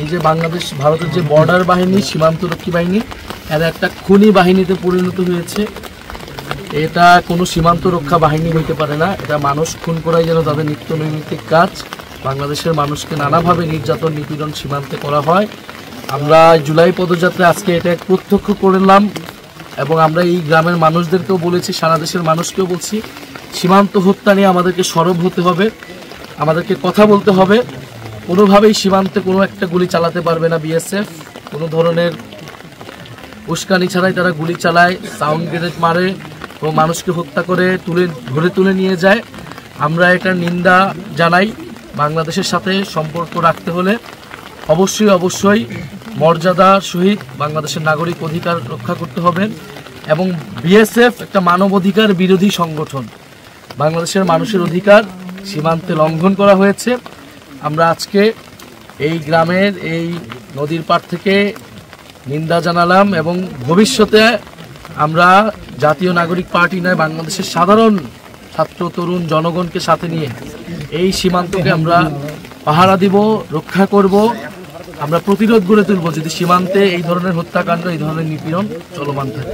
এই যে বাংলাদেশ ভারতের যে বর্ডার বাহিনী, সীমান্তরক্ষী বাহিনী, এরা একটা খুনি বাহিনীতে পরিণত হয়েছে। এটা কোনো সীমান্ত রক্ষা বাহিনী হইতে পারে না। এটা মানুষ খুন করাই যেন তাদের নিত্য নৈমিত্তিক কাজ। বাংলাদেশের মানুষকে নানাভাবে নির্যাতন নিপীড়ন সীমান্তে করা হয়। আমরা জুলাই পদযাত্রায় আজকে এটা প্রত্যক্ষ করলাম এবং আমরা এই গ্রামের মানুষদেরকেও বলেছি, সারা দেশের মানুষকেও বলছি, সীমান্ত হত্যা নিয়ে আমাদেরকে সরব হতে হবে, আমাদেরকে কথা বলতে হবে। কোনোভাবেই সীমান্তে কোনো একটা গুলি চালাতে পারবে না বিএসএফ। কোনো ধরনের উস্কানি ছাড়াই তারা গুলি চালায়, সাউন্ড গ্রেনেড মারে ও মানুষকে হত্যা করে তুলে নিয়ে যায়। আমরা এটার নিন্দা জানাই। বাংলাদেশের সাথে সম্পর্ক রাখতে হলে অবশ্যই মর্যাদার সহিত বাংলাদেশের নাগরিক অধিকার রক্ষা করতে হবে। এবং বিএসএফ একটা মানবাধিকার বিরোধী সংগঠন। বাংলাদেশের মানুষের অধিকার সীমান্তে লঙ্ঘন করা হয়েছে। আমরা আজকে এই গ্রামের এই নদীর পাড় থেকে নিন্দা জানালাম এবং ভবিষ্যতে আমরা জাতীয় নাগরিক পার্টি নয়, বাংলাদেশের সাধারণ ছাত্র তরুণ জনগণকে সাথে নিয়ে এই সীমান্তকে আমরা পাহারা দিব, রক্ষা করব। আমরা প্রতিরোধ গড়ে তুলব যদি সীমান্তে এই ধরনের হত্যাকাণ্ড, এই ধরনের নিপীড়ন চলমান থাকে।